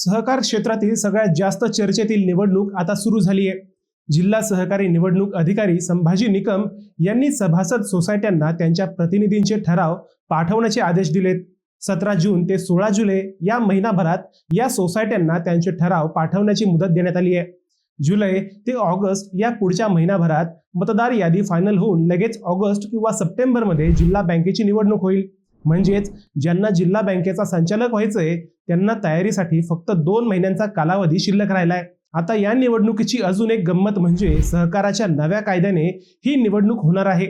सहकार क्षेत्रातील सगळ्यात जास्त चर्चेतील निवडणूक आता सुरू झाली आहे। जिल्हा सहकारी निवडणूक अधिकारी संभाजी निकम यांनी सभासद सोसायट्यांना त्यांच्या प्रतिनिधींचे ठराव पाठवण्याचे आदेश दिलेत। 17 जून ते 16 जुलै या महिनाभरात या सोसायट्यांना त्यांचे ठराव पाठवण्याची मुदत देण्यात आली आहे। जुलै ते ऑगस्ट या पुढच्या महिनाभरात मतदार यादी फायनल होऊन लगेच ऑगस्ट किंवा सप्टेंबर मध्ये जिल्हा बँकेची निवडणूक होईल। म्हणजेच ज्यांना जिल्हा बँकेचा संचालक व्हायचंय त्यांना तयारीसाठी फक्त 2 महिन्यांचा कालावधी शिल्लक राहिलाय। आता या निवडणुकीची अजून एक गंमत म्हणजे सहकाराच्या नव्या कायद्याने ही निवडणूक होणार आहे।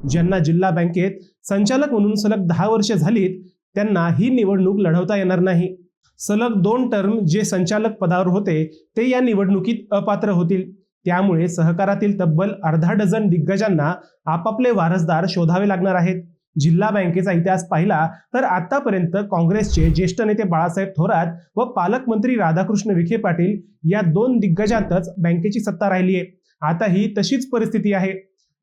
ज्यांना जिल्हा बँकेत संचालक म्हणून सलग 10 वर्ष झालीत त्यांना ही निवडणूक लढवता येणार नाही। सलग 2 टर्म जे संचालक पदावर होते ते या निवडणुकीत अपात्र होतील। त्यामुळे सहकारातील तब्बल अर्धा डझन दिग्गजांना आपापले वारसदार शोधावे लागणार आहेत। जिल्हा बँकेचा इतिहास पाहिला तर आतापर्यंत काँग्रेसचे ज्येष्ठ नेते बाळासाहेब थोरात व पालकमंत्री राधाकृष्ण विखे पाटील या 2 दिग्गजांतच बँकेची सत्ता राहिली आहे। आता ही तशीच परिस्थिती आहे।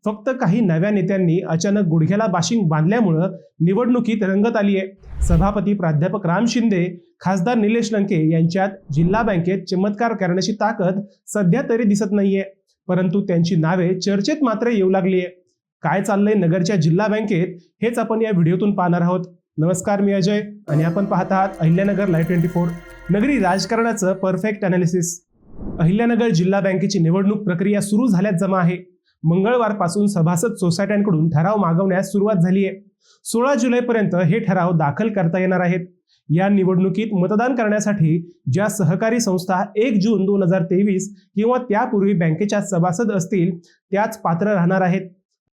फक्त काही नव्या नेत्यांनी अचानक गुडघ्याला बाशिंग बांधल्यामुळे निवडणुकीत रंगत आली आहे। सभापती प्राध्यापक राम शिंदे, खासदार निलेश लंके यांच्यात जिल्हा बँकेत चमत्कार करण्याची ताकद सध्या तरी दिसत नाहीये, परंतु त्यांची नावे चर्चेत मात्र येऊ लागली आहे। काय चाललंय नगरच्या जिल्हा बँकेत हेच आपण या व्हिडिओतून पाहणार आहोत। नमस्कार, मी अजय आणि आपण पाहत आहात अहिल्यानगर लाईव्ह 24 नगरी राजकारणाचं परफेक्ट अनालिसिस। अहिल्यानगर जिल्हा बँकेची निवडणूक प्रक्रिया सुरू झाल्यात जमा आहे। मंगळवारपासून सभासद सोसायट्यांकडून ठराव मागवण्यास सुरुवात झाली आहे। 16 जुलैपर्यंत हे ठराव दाखल करता येणार आहेत। या निवडणुकीत मतदान करण्यासाठी ज्या सहकारी संस्था 1 जून 2023 किंवा त्यापूर्वी बँकेच्या सभासद असतील त्याच पात्र राहणार आहेत।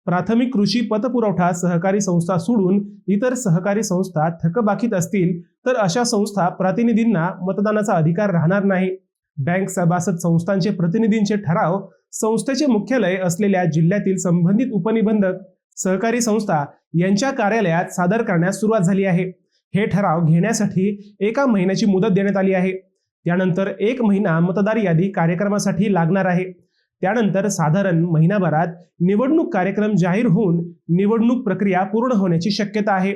प्राथमिक कृषी पतपुरवठा सहकारी संस्था सोडून इतर सहकारी संस्था थकबाकीत असतील तर अशा संस्था प्रतिनिधींना मतदानाचा अधिकार राहणार नाही। बँक सभासद संस्थांचे प्रतिनिधींचे ठराव संस्थेचे मुख्यालय असलेल्या जिल्ह्यातील संबंधित उपनिबंधक सहकारी संस्था यांच्या कार्यालयात सादर करण्यास सुरुवात झाली आहे। हे ठराव घेण्यासाठी 1 महिन्याची मुदत देण्यात आली आहे। त्यानंतर 1 महिना मतदार यादी कार्यक्रमासाठी लागणार आहे। त्यानंतर साधारण महिनाभरात निवडणूक कार्यक्रम जाहीर होऊन निवडणूक प्रक्रिया पूर्ण होण्याची शक्यता आहे।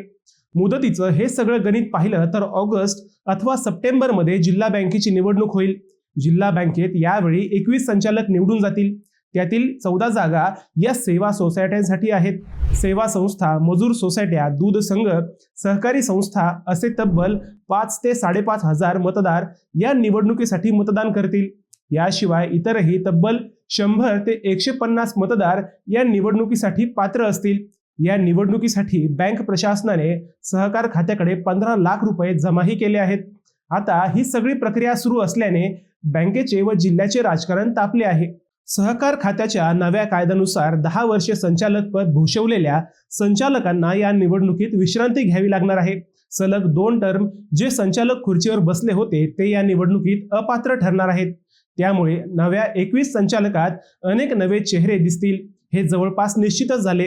मुदतीचं हे सगळं गणित पाहिलं तर ऑगस्ट अथवा सप्टेंबर मध्ये जिल्हा बँकेची निवडणूक होईल। जिल्हा बँकेत यावेळी 21 संचालक निवडून जातील। त्यातील 14 जागा या सेवा सोसायट्यांसाठी आहेत। सेवा संस्था, मजूर सोसायट्या, दूध संघ, सहकारी संस्था असे तब्बल 5 ते 5.5 हजार मतदार या निवडणुकीसाठी मतदान करतील। याशिवाय इतरही तब्बल 100 ते 150 मतदार या निवडणुकीसाठी पात्र असतील। या निवडणुकीसाठी बँक प्रशासनाने सहकार खात्याकडे 15 लाख रुपये जमाही केले आहेत। आता ही सगळी प्रक्रिया सुरू असल्याने बँकेचे व जिल्ह्याचे राजकारण तापले आहे। सहकार खात्याच्या नव्या कायद्यानुसार 10 वर्षे संचालक पद भूषवलेल्या संचालकांना या निवडणुकीत विश्रांती घ्यावी लागणार आहे। सलग 2 टर्म जे संचालक खुर्चीवर बसले होते ते या निवडणुकीत अपात्र ठरणार आहेत। त्यामुळे नव्या 21 संचालकात अनेक नवे चेहरे दिसतील हे जवळपास निश्चितच झाले।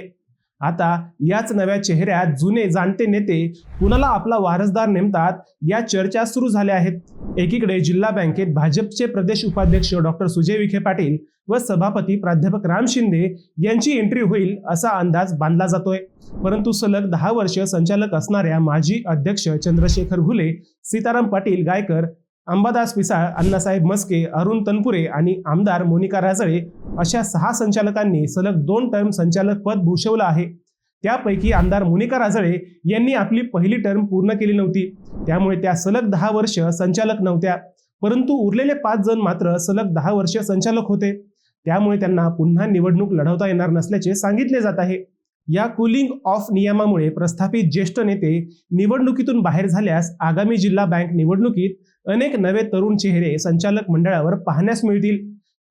आता याच नव्या चेहऱ्यात जुने जाणते नेते कुणाला आपला वारसदार नेमतात या चर्चा सुरू झाल्या आहेत। एकीकडे जिल्हा बँकेत भाजपचे प्रदेश उपाध्यक्ष डॉक्टर सुजय विखे पाटील व सभापती प्राध्यापक राम शिंदे यांची एंट्री होईल असा अंदाज बांधला जातोय, परंतु सलग 10 वर्ष संचालक असणाऱ्या माजी अध्यक्ष चंद्रशेखर घुले, सीताराम पाटील गायकर, अंबादास पिसाळ, अण्णासाहेब मस्के, अरुण तनपुरे आणि आमदार मोनिका राजळे अशा 6 संचालकांनी सलग 2 टर्म संचालक पद भूषवलं आहे। त्यापैकी आमदार मोनिका राजळे यांनी आपली पहिली टर्म पूर्ण केली नव्हती, त्यामुळे त्या सलग 10 वर्ष संचालक नव्हत्या, परंतु उरलेले 5 जण मात्र सलग 10 वर्ष संचालक होते। त्यामुळे त्यांना पुन्हा निवडणूक लढवता येणार नसल्याचे सांगितले जात आहे। या कूलिंग ऑफ नियमामुळे प्रस्थापित ज्येष्ठ नेते निवडणुकीतून बाहेर झाल्यास आगामी जिल्हा बँक निवडणुकीत अनेक नवे तरुण चेहरे संचालक मंडळावर पाहण्यास मिळतील।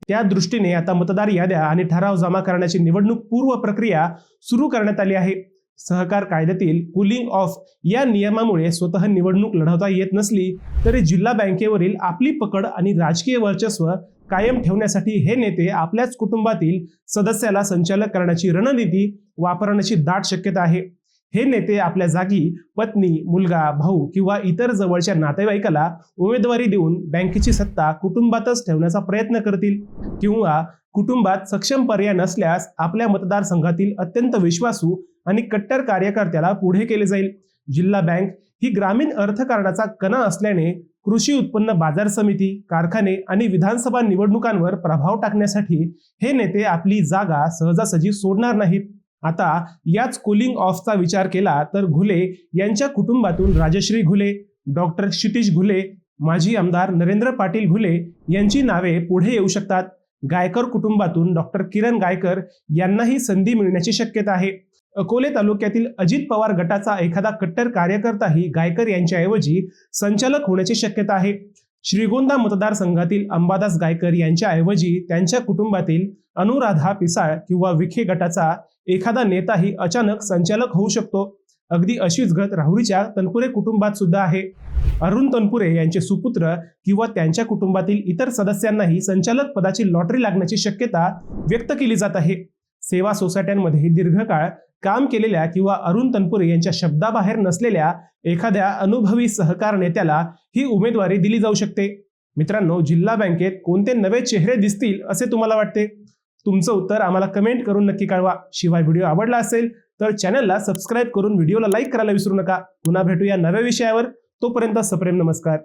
त्या दृष्टीने आता मतदार याद्या आणि ठराव जमा करण्याची निवडणूक पूर्व प्रक्रिया सुरू करण्यात आली आहे। सहकार कायद्यातील कूलिंग ऑफ या नियमामुळे स्वतः निवडणूक लढवता येत नसली तरी जिल्हा बँकेवरील आपली पकड आणि राजकीय वर्चस्व कायम ठेवण्यासाठी हे नेते आपल्याच कुटुंबातील सदस्याला संचालक करण्याची रणनीती वापरण्याची दाट शक्यता आहे। हे नेते आपल्या जागी पत्नी, मुलगा, भाऊ किंवा इतर जवळच्या नातेवाईकाला उमेदवारी देऊन बँकेची सत्ता कुटुंबातच ठेवण्याचा प्रयत्न करतील किंवा कुटुंबात सक्षम पर्याय नसल्यास आपल्या मतदारसंघातील अत्यंत विश्वासू आणि कट्टर कार्यकर्त्याला पुढे केले जाईल। जिल्हा बँक ही ग्रामीण अर्थकारणाचा कणा असल्याने कृषी उत्पन्न बाजार समिती, कारखाने आणि विधानसभा निवडणुकांवर प्रभाव टाकण्यासाठी हे नेते आपली जागा सहजासहजी सोडणार नाहीत. आता याच कूलिंग ऑफचा विचार केला तर घुले यांच्या कुटुंबातून राजश्री घुले, डॉक्टर क्षितिज घुले, माजी आमदार नरेंद्र पाटील घुले यांची नावे पुढे येऊ शकतात. गायकर कुटुंबातून डॉक्टर किरण गायकर यांनाही संधी मिळण्याची शक्यता आहे. अकोले तालुक्यातील अजित पवार गटाचा एखादा कट्टर कार्यकर्ताही गायकर यांच्याऐवजी संचालक होण्याची शक्यता आहे. श्रीगोंदा मतदारसंघातील अंबादास गायकर यांच्याऐवजी त्यांच्या कुटुंबातील अनुराधा पिसाळ किंवा विखे गटाचा एखादा नेताही अचानक संचालक होऊ शकतो. अगदी अशीच गत राहुरीच्या तनपुरे कुटुंबात सुद्धा आहे. अरुण तनपुरे यांचे सुपुत्र किंवा त्यांच्या कुटुंबातील इतर सदस्यांनाही संचालक पदाची लॉटरी लागण्याची शक्यता व्यक्त केली जात आहे. सेवा सोसायट्यांमध्ये दीर्घकाळ काम केलेल्या किंवा अरुण तनपुरे यांच्या शब्दाबाहेर नसलेल्या एखाद्या अनुभवी सहकार नेत्याला ही उमेदवारी दिली जाऊ शकते. मित्रांनो, जिल्हा बँकेत कोणते नवे चेहरे दिसतील असे तुम्हाला वाटते? तुमचं उत्तर आम्हाला कमेंट करून नक्की कळवा. शिवाय व्हिडिओ आवडला असेल तर चॅनलला सबस्क्राईब करून व्हिडिओला लाईक करायला विसरू नका. पुन्हा भेटूया नव्या विषयावर. तोपर्यंत सप्रेम नमस्कार.